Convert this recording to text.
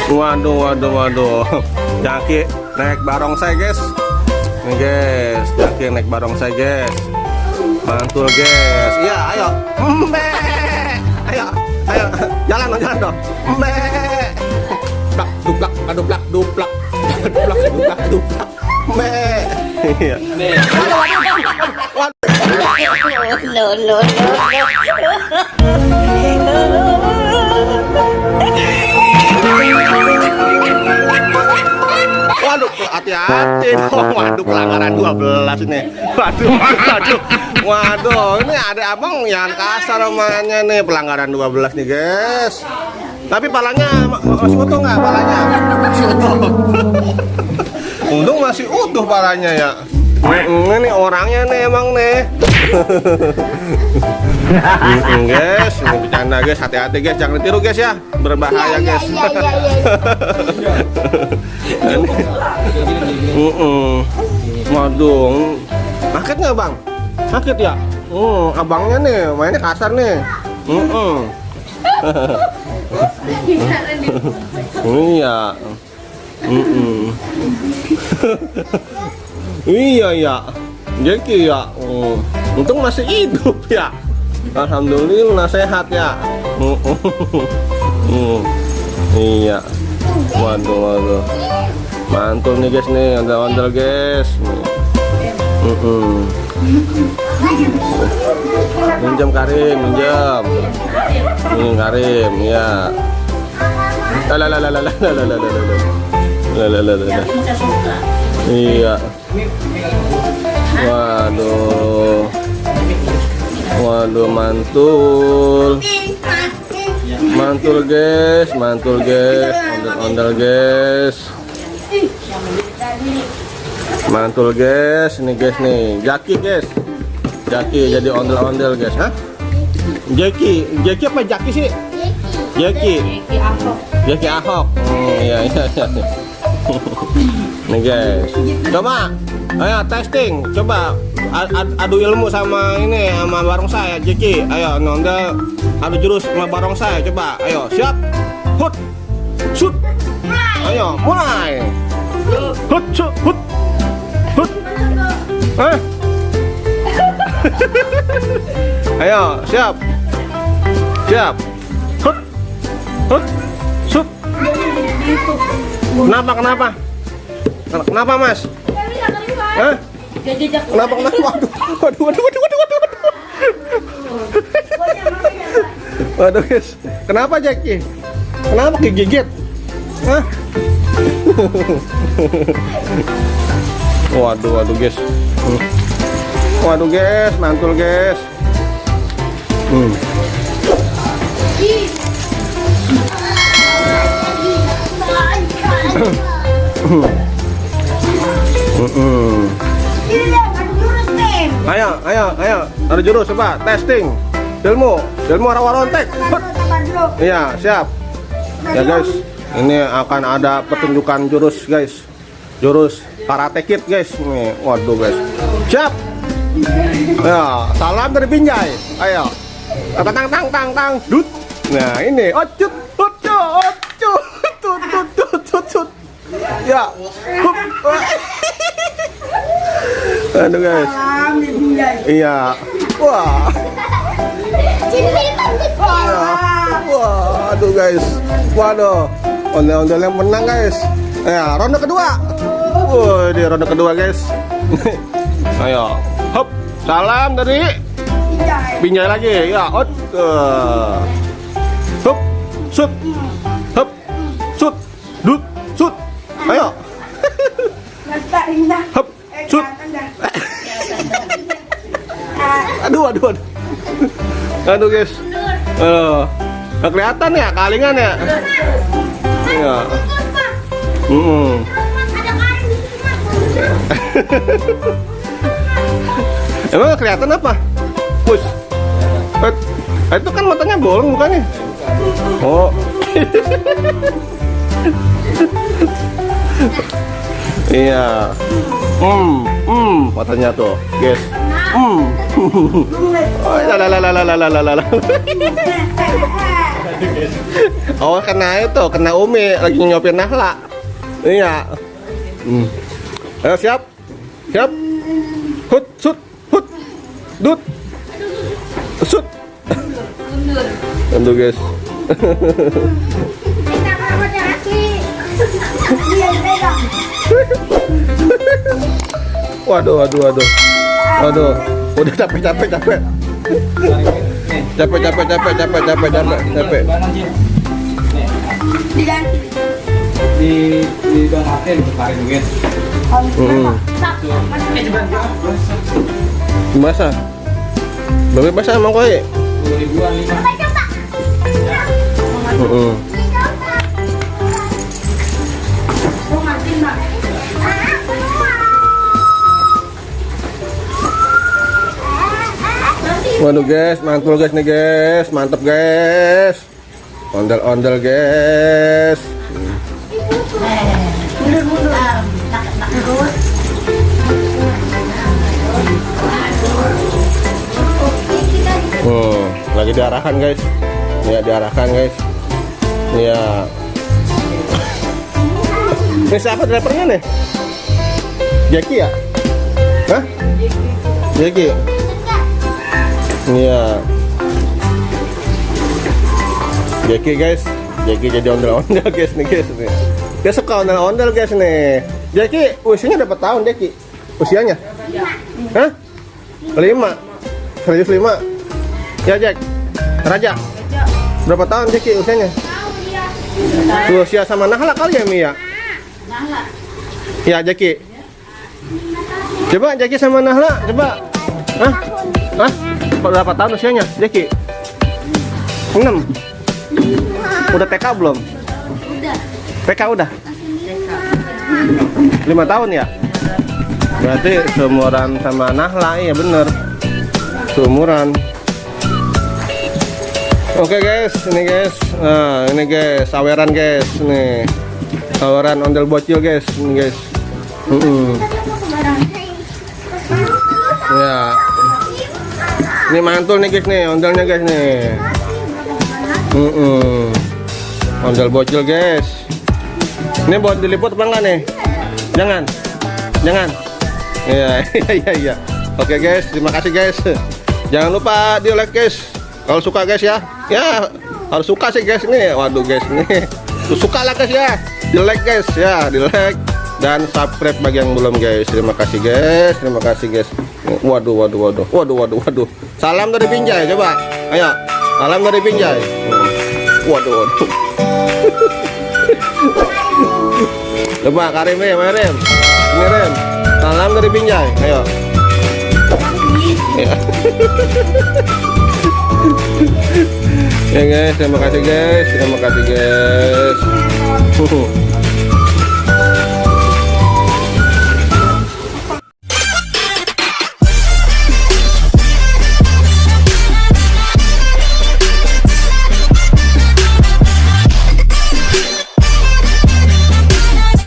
Waduh, waduh, waduh. Jaki naik barongsai, guys. Nih, guys. Jaki naik barongsai, guys. Mantul, guys. Iya, ayo. Mbe. Ayo, ayo. Jalan dong, jalan dong. Mbe. Duplak, duplak, duplak, duplak. Duplak, duplak, duplak. Mbe. Iya. No, no, Waduh, hati-hati dong. Waduh, pelanggaran 12 ini. Waduh, waduh. Waduh, ini ada abang yang kasar mainnya nih. Pelanggaran 12 nih, guys. Tapi palanya masih utuh nggak palanya? Masih utuh. Untung masih utuh palanya ya. Ini orangnya nih emang nih. Guys, ini bercanda guys, hati-hati guys, jangan ditiru guys ya, berbahaya guys. Waduh, sakit nggak bang? Sakit ya? Abangnya nih, mainnya kasar nih. Iya. Iya ya, Jeki ya. Untung masih hidup ya. Alhamdulillah sehat ya. Iya. Waduh, waduh. Mantul nih guys nih, ondel-ondel guys. Minjam Karim, minjam. Ini Karim, ya. Iya. Waduh. Waduh, mantul. Mantul guys, mantul guys. Ondel-ondel guys. Mantul guys, ini guys nih. Jaki guys. Jaki jadi ondel-ondel guys, hah? Jaki apa Jaki sih? Jaki Ahok. Iya. Nih guys, coba, ayo testing, coba adu ilmu sama ini sama barongsai, Jeki. Ayo nondel, adu jurus sama barongsai, coba, ayo siap, hut, shoot, ayo mulai, hut, shoot, hut, ayo siap, hut, shoot. Kenapa mas? Hah? Kenapa? Waduh guys, kenapa Jaki? Kenapa kegigit? Hah? Waduh guys. Waduh guys, mantul guys. Ayo, ada jurus coba testing. Ilmu rawarontek. Iya, siap. Ya guys, ini akan ada pertunjukan jurus guys. Jurus Karate Kid guys. Nih, waduh guys. Siap. Ya, salam dari Binjai. Ayo. Tang, dut. Nah, ini ocut. Tut. Ya. Aduh guys. Iya. Wah. Waduh guys. Waduh. Ondel-ondel yang menang guys. Ya, ronde kedua. Wah, di ronde kedua guys. Ayo. Hop. Salam dari Binjai lagi. Ya, hop. Shoot. Hop. Shoot. Dut. Shoot. Ayo. Hop. Shoot. Aduh guys. Gak kelihatan ya kalingan ya. Iya. Emang gak kelihatan apa? Push. Itu kan matanya bolong bukannya? Oh. Iya. Matanya tuh, guys. Oh, Oh, kena itu, kena Umi lagi nyopin Nahla. Iya. Ayo siap. Siap. Hut, sut, hut. Dut. Sut. Tentu guys. Waduh. Udah capek. Capek. Di donatin kemarin guys. Masa? Berapa basah emang kowe? 2000-an 5. Waduh guys, mantul guys nih guys, mantep guys. Ondel-ondel guys. Lagi diarahkan guys. Ya diarahkan guys. Ya. Ini siapa drivernya nih? Jackie ya? Hah? Jackie. Iya. Jackie guys. Jackie jadi ondel-ondel guys nih guys nih. Dia suka ondel-ondel guys nih. Jackie usianya berapa tahun Jackie? Usianya? Hah? 5. Serius 5? Ya Jack. Raja. Berapa tahun Jackie usianya? Usia sama Nahla kali ya Mia? Nahla. Ya Jackie. Coba Jackie sama Nahla, coba. Hah? Hah? Berapa tahun usianya Jackie? 6. Udah TK belum? Udah. TK udah? 5 tahun ya? Berarti seumuran sama Nahla, ya bener. Seumuran. Oke guys, ini guys. Nah, ini guys, saweran guys, nih. Saweran ondel bocil guys, ini guys. Ya. Ini mantul nih guys nih, ondelnya guys nih. Ondel bocil guys. Ini buat diliput apa enggak nih? Jangan. Iya. Oke guys, terima kasih guys. Jangan lupa di like guys. Kalau suka guys ya. Ya, harus suka sih guys nih. Waduh guys nih. Suka lah guys ya. Di like guys ya, di like dan subscribe bagi yang belum guys. Terima kasih guys. Waduh. Salam dari Binjai coba. Ayo. Salam dari Binjai. Waduh. Coba Karim Rem. Ini Rem. Salam dari Binjai. Ayo. Ya guys, terima kasih guys.